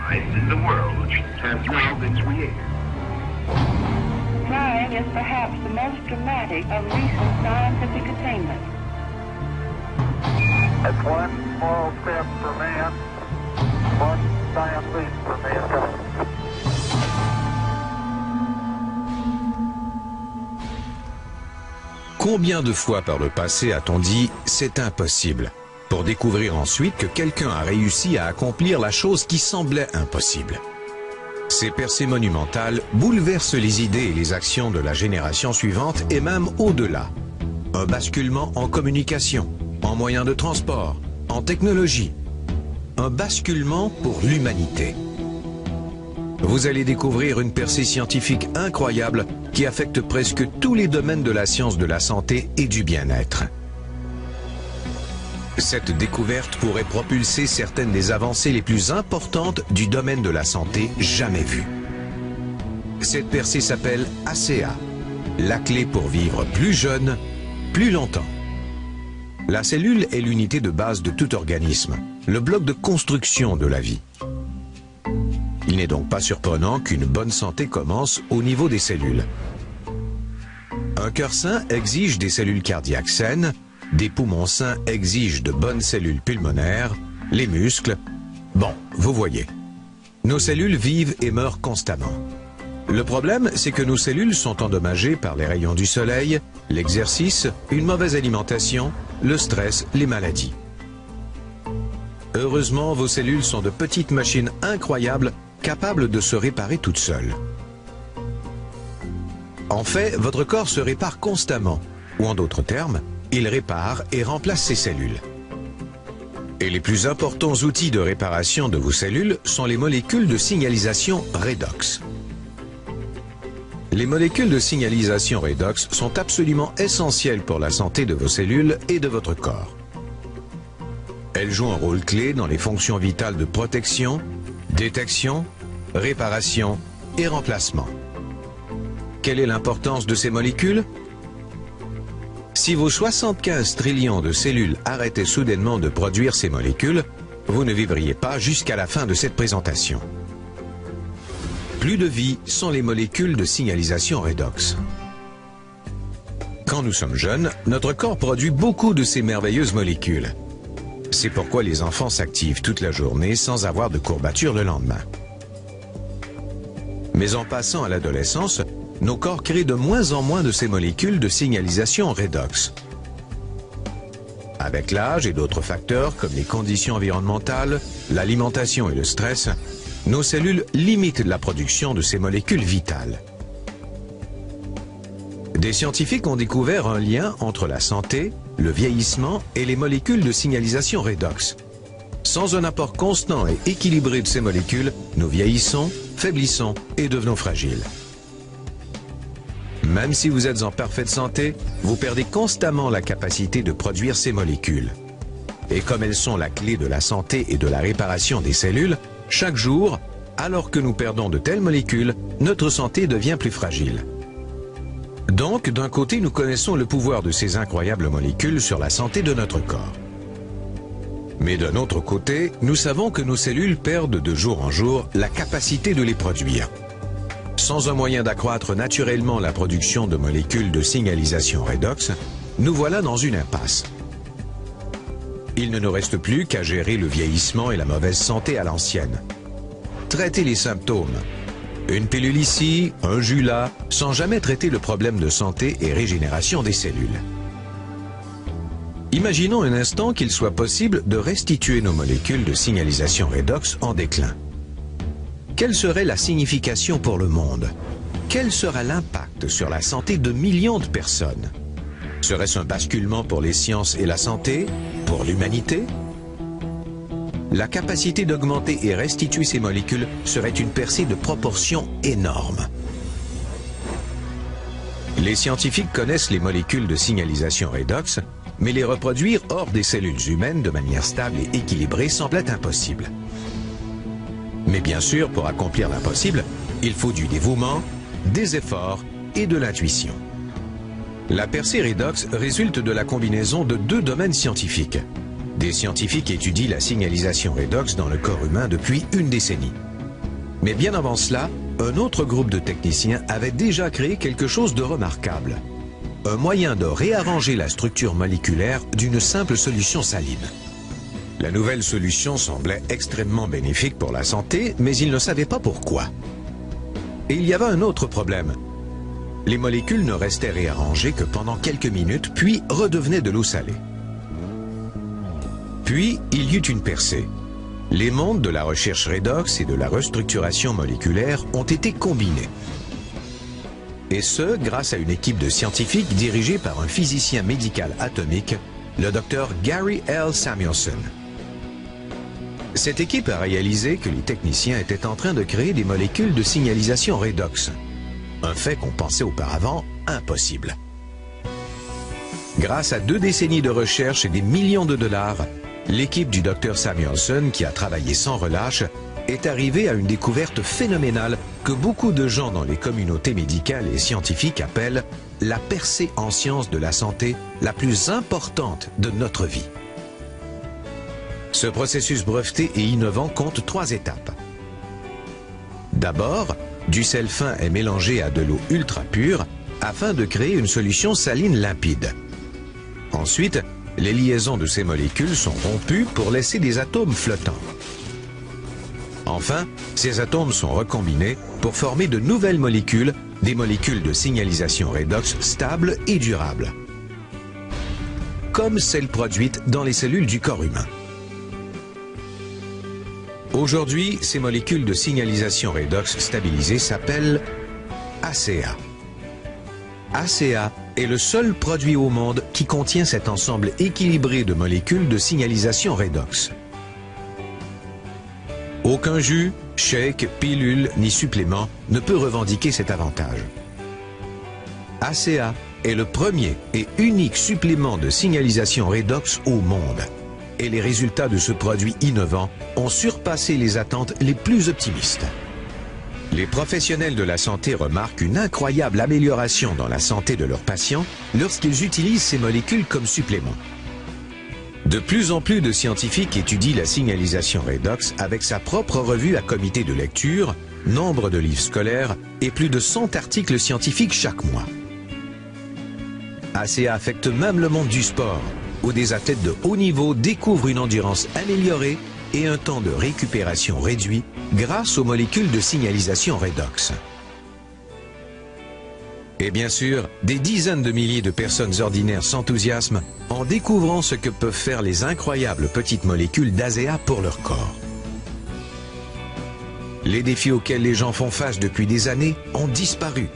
life in the world which has now been created. Flying is perhaps the most dramatic of recent scientific attainments. That's one small step for man, one giant leap for mankind. Combien de fois par le passé a-t-on dit « c'est impossible » pour découvrir ensuite que quelqu'un a réussi à accomplir la chose qui semblait impossible. Ces percées monumentales bouleversent les idées et les actions de la génération suivante et même au-delà. Un basculement en communication, en moyens de transport, en technologie. Un basculement pour l'humanité. Vous allez découvrir une percée scientifique incroyable qui affecte presque tous les domaines de la science de la santé et du bien-être. Cette découverte pourrait propulser certaines des avancées les plus importantes du domaine de la santé jamais vues. Cette percée s'appelle ACA, la clé pour vivre plus jeune, plus longtemps. La cellule est l'unité de base de tout organisme, le bloc de construction de la vie. Il n'est donc pas surprenant qu'une bonne santé commence au niveau des cellules. Un cœur sain exige des cellules cardiaques saines, des poumons sains exigent de bonnes cellules pulmonaires, les muscles... Bon, vous voyez. Nos cellules vivent et meurent constamment. Le problème, c'est que nos cellules sont endommagées par les rayons du soleil, l'exercice, une mauvaise alimentation, le stress, les maladies. Heureusement, vos cellules sont de petites machines incroyables, capables de se réparer toutes seules. En fait, votre corps se répare constamment, ou en d'autres termes, il répare et remplace ses cellules. Et les plus importants outils de réparation de vos cellules sont les molécules de signalisation redox. Les molécules de signalisation redox sont absolument essentielles pour la santé de vos cellules et de votre corps. Elles jouent un rôle clé dans les fonctions vitales de protection, détection, réparation et remplacement. Quelle est l'importance de ces molécules ? Si vos 75 trillions de cellules arrêtaient soudainement de produire ces molécules, vous ne vivriez pas jusqu'à la fin de cette présentation. Plus de vie sont les molécules de signalisation redox. Quand nous sommes jeunes, notre corps produit beaucoup de ces merveilleuses molécules. C'est pourquoi les enfants s'activent toute la journée sans avoir de courbatures le lendemain. Mais en passant à l'adolescence, nos corps créent de moins en moins de ces molécules de signalisation redox. Avec l'âge et d'autres facteurs comme les conditions environnementales, l'alimentation et le stress, nos cellules limitent la production de ces molécules vitales. Des scientifiques ont découvert un lien entre la santé, le vieillissement et les molécules de signalisation redox. Sans un apport constant et équilibré de ces molécules, nous vieillissons, faiblissons et devenons fragiles. Même si vous êtes en parfaite santé, vous perdez constamment la capacité de produire ces molécules. Et comme elles sont la clé de la santé et de la réparation des cellules, chaque jour, alors que nous perdons de telles molécules, notre santé devient plus fragile. Donc, d'un côté, nous connaissons le pouvoir de ces incroyables molécules sur la santé de notre corps. Mais d'un autre côté, nous savons que nos cellules perdent de jour en jour la capacité de les produire. Sans un moyen d'accroître naturellement la production de molécules de signalisation redox, nous voilà dans une impasse. Il ne nous reste plus qu'à gérer le vieillissement et la mauvaise santé à l'ancienne. Traiter les symptômes. Une pilule ici, un jus là, sans jamais traiter le problème de santé et régénération des cellules. Imaginons un instant qu'il soit possible de restituer nos molécules de signalisation redox en déclin. Quelle serait la signification pour le monde? Quel sera l'impact sur la santé de millions de personnes? Serait-ce un basculement pour les sciences et la santé? Pour l'humanité? La capacité d'augmenter et restituer ces molécules serait une percée de proportions énormes. Les scientifiques connaissent les molécules de signalisation redox, mais les reproduire hors des cellules humaines de manière stable et équilibrée semble être impossible. Mais bien sûr, pour accomplir l'impossible, il faut du dévouement, des efforts et de l'intuition. La percée redox résulte de la combinaison de deux domaines scientifiques. Des scientifiques étudient la signalisation redox dans le corps humain depuis une décennie. Mais bien avant cela, un autre groupe de techniciens avait déjà créé quelque chose de remarquable. Un moyen de réarranger la structure moléculaire d'une simple solution saline. La nouvelle solution semblait extrêmement bénéfique pour la santé, mais ils ne savaient pas pourquoi. Et il y avait un autre problème. Les molécules ne restaient réarrangées que pendant quelques minutes, puis redevenaient de l'eau salée. Puis, il y eut une percée. Les mondes de la recherche redox et de la restructuration moléculaire ont été combinés. Et ce, grâce à une équipe de scientifiques dirigée par un physicien médical atomique, le Dr Gary L. Samuelson. Cette équipe a réalisé que les techniciens étaient en train de créer des molécules de signalisation redox. Un fait qu'on pensait auparavant impossible. Grâce à 2 décennies de recherche et des millions de dollars, l'équipe du Dr Samuelson, qui a travaillé sans relâche, est arrivée à une découverte phénoménale que beaucoup de gens dans les communautés médicales et scientifiques appellent la percée en sciences de la santé la plus importante de notre vie. Ce processus breveté et innovant compte 3 étapes. D'abord, du sel fin est mélangé à de l'eau ultra pure afin de créer une solution saline limpide. Ensuite, les liaisons de ces molécules sont rompues pour laisser des atomes flottants. Enfin, ces atomes sont recombinés pour former de nouvelles molécules, des molécules de signalisation redox stables et durables, comme celles produites dans les cellules du corps humain. Aujourd'hui, ces molécules de signalisation redox stabilisées s'appellent ACA. ACA est le seul produit au monde qui contient cet ensemble équilibré de molécules de signalisation redox. Aucun jus, shake, pilule ni supplément ne peut revendiquer cet avantage. ACA est le premier et unique supplément de signalisation redox au monde. Et les résultats de ce produit innovant ont surpassé les attentes les plus optimistes. Les professionnels de la santé remarquent une incroyable amélioration dans la santé de leurs patients lorsqu'ils utilisent ces molécules comme supplément. De plus en plus de scientifiques étudient la signalisation redox avec sa propre revue à comité de lecture, nombre de livres scolaires et plus de 100 articles scientifiques chaque mois. ACA affecte même le monde du sport, où des athlètes de haut niveau découvrent une endurance améliorée et un temps de récupération réduit grâce aux molécules de signalisation redox. Et bien sûr, des dizaines de milliers de personnes ordinaires s'enthousiasment en découvrant ce que peuvent faire les incroyables petites molécules d'ACA pour leur corps. Les défis auxquels les gens font face depuis des années ont disparu.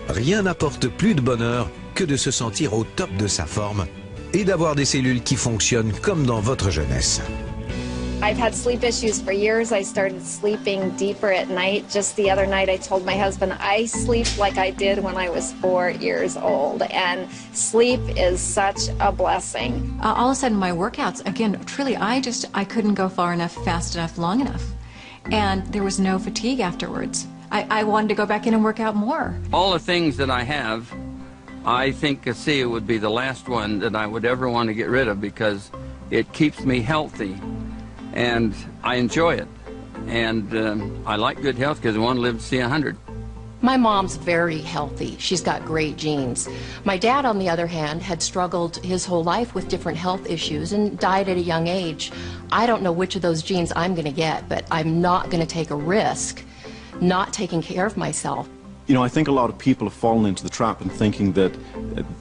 Rien n'apporte plus de bonheur que de se sentir au top de sa forme et d'avoir des cellules qui fonctionnent comme dans votre jeunesse. I've had sleep issues for years. I started sleeping deeper at night. Just the other night I told my husband I sleep like I did when I was 4 years old, and sleep is such a blessing. All of a sudden my workouts, again, truly I couldn't go far enough, fast enough, long enough. And there was no fatigue afterwards. I wanted to go back in and work out more. All the things that I have, I think ACA would be the last one that I would ever want to get rid of because it keeps me healthy and I enjoy it. And I like good health because I want to live to see 100. My mom's very healthy. She's got great genes. My dad, on the other hand, had struggled his whole life with different health issues and died at a young age. I don't know which of those genes I'm going to get, but I'm not going to take a risk not taking care of myself. You know, I think a lot of people have fallen into the trap in thinking that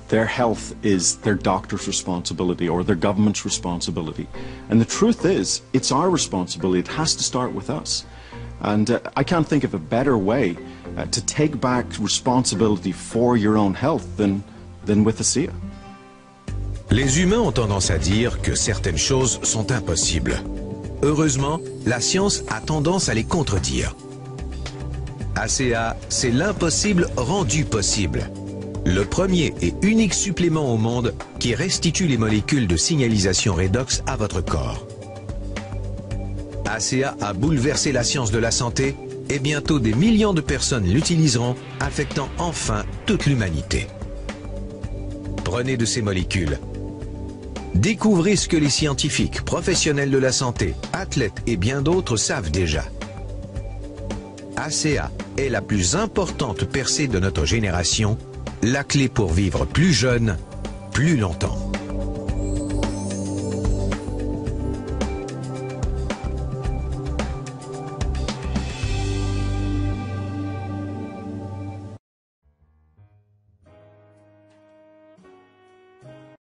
their health is their doctor's responsibility or their government's responsibility. And the truth is, it's our responsibility. It has to start with us. And I can't think of a better way to take back responsibility for your own health than with ACA. Les humains ont tendance à dire que certaines choses sont impossibles. Heureusement, la science a tendance à les contredire. ACA, c'est l'impossible rendu possible. Le premier et unique supplément au monde qui restitue les molécules de signalisation redox à votre corps. ACA a bouleversé la science de la santé et bientôt des millions de personnes l'utiliseront, affectant enfin toute l'humanité. Prenez de ces molécules. Découvrez ce que les scientifiques, professionnels de la santé, athlètes et bien d'autres savent déjà. ACA est la plus importante percée de notre génération, la clé pour vivre plus jeune, plus longtemps.